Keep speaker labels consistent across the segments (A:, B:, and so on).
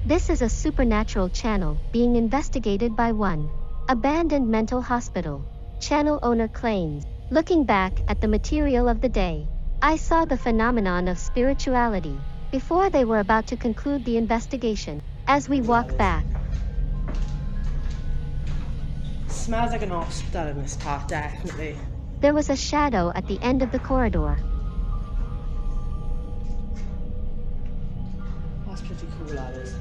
A: This is a supernatural channel being investigated by one abandoned mental hospital. Channel owner claims, looking back at the material of the day, I saw the phenomenon of spirituality before they were about to conclude the investigation. As we walk back,
B: Smells like an hospital in this part, definitely.
A: there was a shadow at the end of the corridor.
B: That's pretty cool, that is.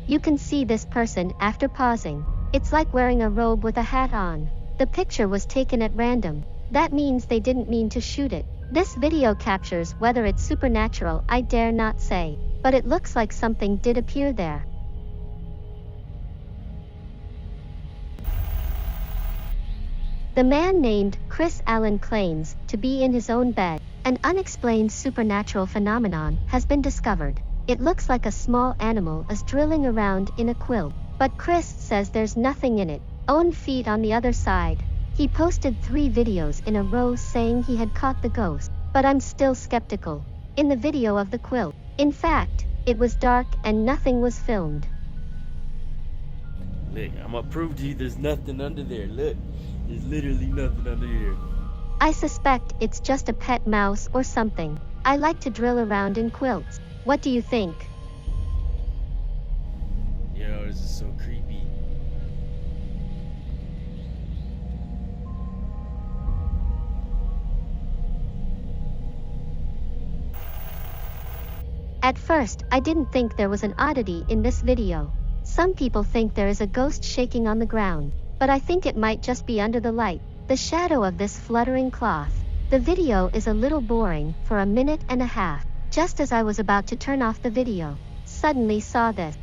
A: You can see this person after pausing. It's like wearing a robe with a hat on. The picture was taken at random. That means they didn't mean to shoot it. This video captures whether it's supernatural, I dare not say, but it looks like something did appear there. The man named Chris Allen claims to be in his own bed. An unexplained supernatural phenomenon has been discovered. It looks like a small animal is drilling around in a quilt, but Chris says there's nothing in it. Own feet on the other side. He posted 3 videos in a row saying he had caught the ghost, but I'm still skeptical. In the video of the quilt, in fact, it was dark and nothing was filmed.
C: Look, I'm gonna prove to you there's nothing under there. Look, there's literally nothing under here.
A: I suspect it's just a pet mouse or something. I like to drill around in quilts. What do you think?
C: Yo, this is so creepy.
A: At first, I didn't think there was an oddity in this video. Some people think there is a ghost shaking on the ground, but I think it might just be under the light, the shadow of this fluttering cloth. The video is a little boring for a minute and a half. Just as I was about to turn off the video, suddenly saw this.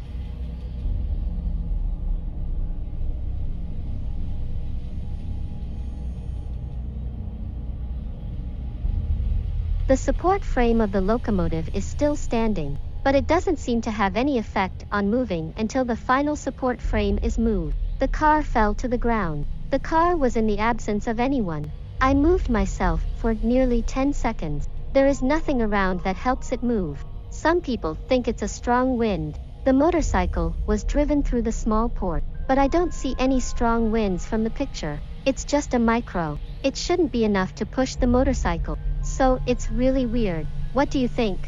A: The support frame of the locomotive is still standing, but it doesn't seem to have any effect on moving until the final support frame is moved. The car fell to the ground. The car was in the absence of anyone. I moved myself for nearly 10 seconds. There is nothing around that helps it move. Some people think it's a strong wind. The motorcycle was driven through the small port, but I don't see any strong winds from the picture. It's just a micro. It shouldn't be enough to push the motorcycle. So, it's really weird. What do you think?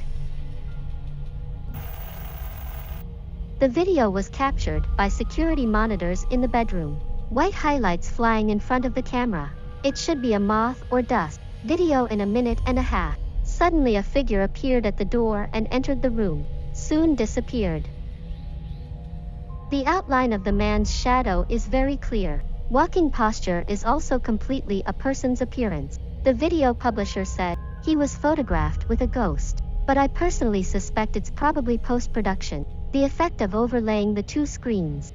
A: The video was captured by security monitors in the bedroom. White highlights flying in front of the camera. It should be a moth or dust. Video in a minute and a half. Suddenly a figure appeared at the door and entered the room. Soon disappeared. The outline of the man's shadow is very clear. Walking posture is also completely a person's appearance. The video publisher said, he was photographed with a ghost. But I personally suspect it's probably post-production. The effect of overlaying the 2 screens.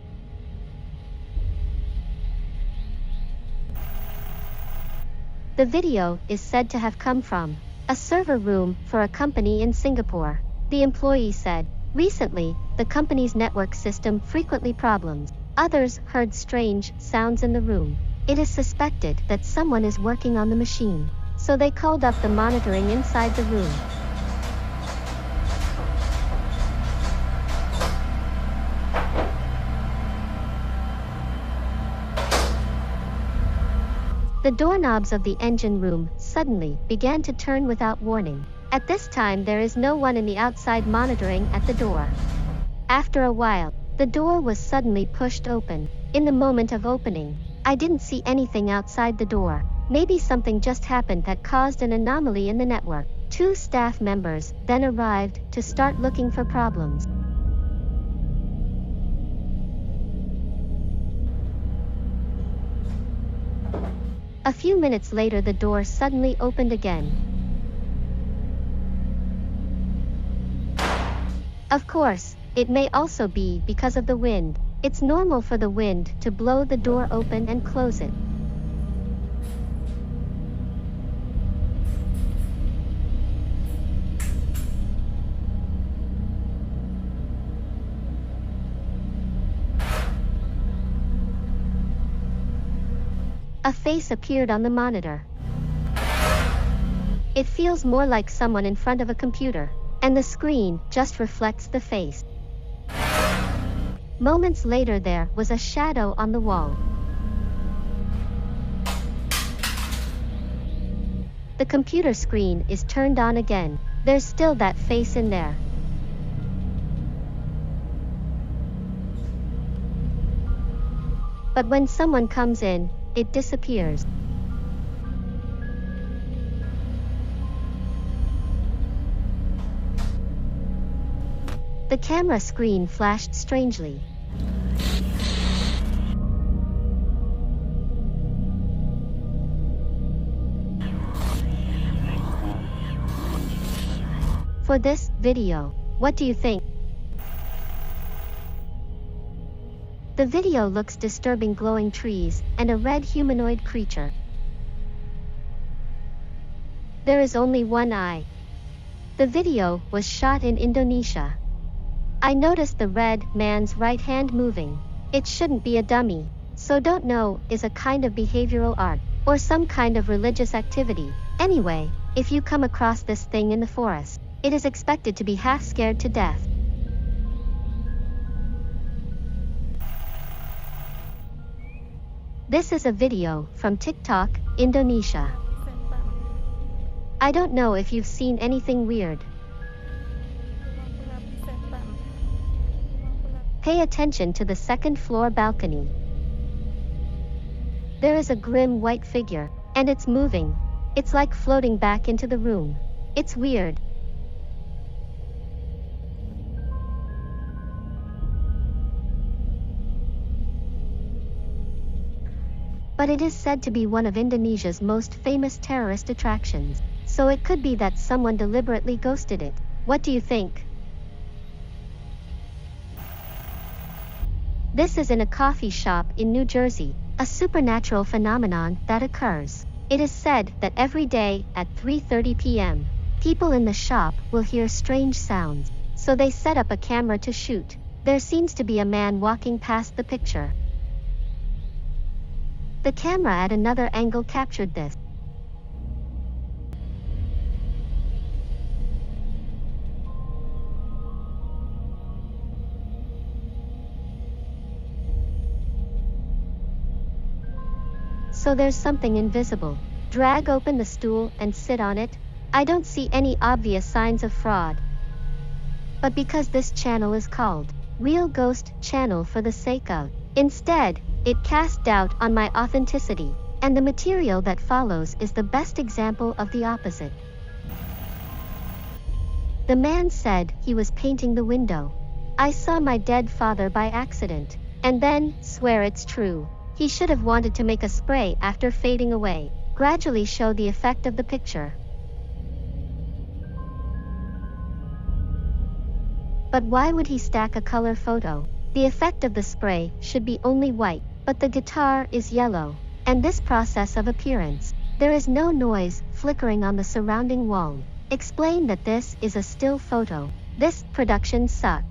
A: The video is said to have come from a server room for a company in Singapore. The employee said, recently, the company's network system frequently problems. Others heard strange sounds in the room. It is suspected that someone is working on the machine, so they called up the monitoring inside the room. The doorknobs of the engine room suddenly began to turn without warning. At this time there is no one in the outside monitoring at the door. After a while, the door was suddenly pushed open. In the moment of opening, I didn't see anything outside the door. Maybe something just happened that caused an anomaly in the network. 2 staff members then arrived to start looking for problems. A few minutes later the door suddenly opened again. Of course, it may also be because of the wind. It's normal for the wind to blow the door open and close it. A face appeared on the monitor. It feels more like someone in front of a computer, and the screen just reflects the face. Moments later there was a shadow on the wall. The computer screen is turned on again. There's still that face in there. But when someone comes in, it disappears. The camera screen flashed strangely. For this video, what do you think? The video looks disturbing, glowing trees and a red humanoid creature. There is only one eye. The video was shot in Indonesia. I noticed the red man's right hand moving. It shouldn't be a dummy, so don't know is a kind of behavioral art or some kind of religious activity. Anyway, if you come across this thing in the forest, it is expected to be half scared to death. This is a video from TikTok, Indonesia. I don't know if you've seen anything weird. Pay attention to the second floor balcony. There is a grim white figure, and it's moving. It's like floating back into the room. It's weird. But it is said to be one of Indonesia's most famous terrorist attractions, so it could be that someone deliberately ghosted it. What do you think? This is in a coffee shop in New Jersey, a supernatural phenomenon that occurs. It is said that every day at 3:30 p.m., people in the shop will hear strange sounds, so they set up a camera to shoot. There seems to be a man walking past the picture. The camera at another angle captured this. So there's something invisible. Drag open the stool and sit on it. I don't see any obvious signs of fraud. But because this channel is called Real Ghost Channel for the sake of, instead, it casts doubt on my authenticity, and the material that follows is the best example of the opposite. The man said he was painting the window. I saw my dead father by accident, and then swear it's true. He should have wanted to make a spray after fading away, gradually show the effect of the picture. But why would he stack a color photo? The effect of the spray should be only white, but the guitar is yellow, and this process of appearance. There is no noise flickering on the surrounding wall. Explain that this is a still photo. This production sucks.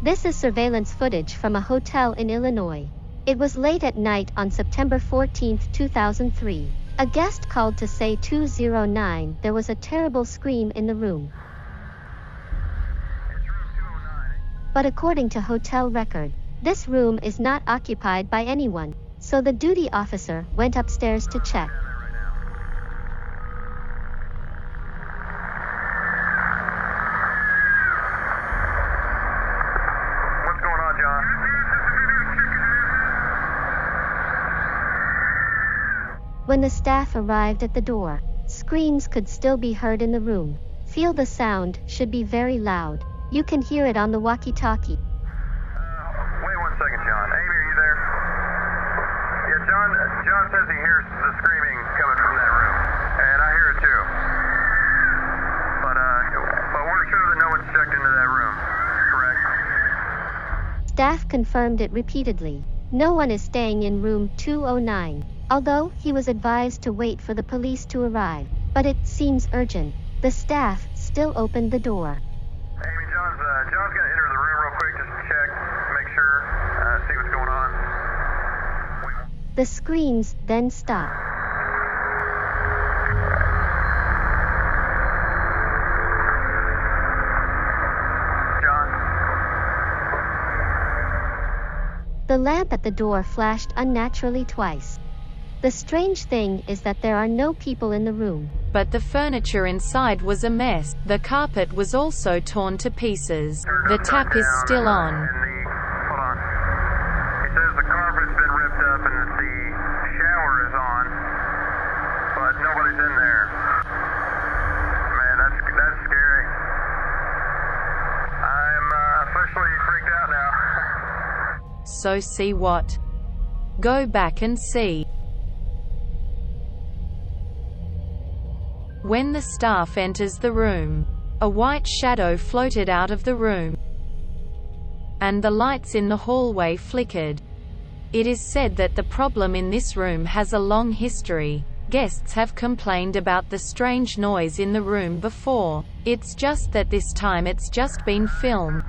A: This is surveillance footage from a hotel in Illinois. It was late at night on September 14, 2003. A guest called to say 209 there was a terrible scream in the room. But according to hotel record, this room is not occupied by anyone, so the duty officer went upstairs to check.
D: What's going on, John?
A: When the staff arrived at the door, screams could still be heard in the room. Feel the sound should be very loud. You can hear it on the walkie-talkie.
D: Wait 1 second, John. Amy, are you there? Yeah, John says he hears the screaming coming from that room, and I hear it too. But we're sure that no one's checked into that room, correct?
A: Staff confirmed it repeatedly. No one is staying in room 209, although he was advised to wait for the police to arrive. But it seems urgent. The staff still opened the door.
D: Amy, John's gonna enter the room real quick just to check, make sure, see what's going on.
A: The screams then stopped. The lamp at the door flashed unnaturally twice. The strange thing is that there are no people in the room.
E: But the furniture inside was a mess. The carpet was also torn to pieces. The tap is still on.
D: Hold on. He says the carpet's been ripped up and the shower is on, but nobody's in there. Man, that's scary. I'm officially freaked out now.
E: So see what? Go back and see. When the staff enters the room, a white shadow floated out of the room, and the lights in the hallway flickered. It is said that the problem in this room has a long history. Guests have complained about the strange noise in the room before. It's just that this time it's just been filmed.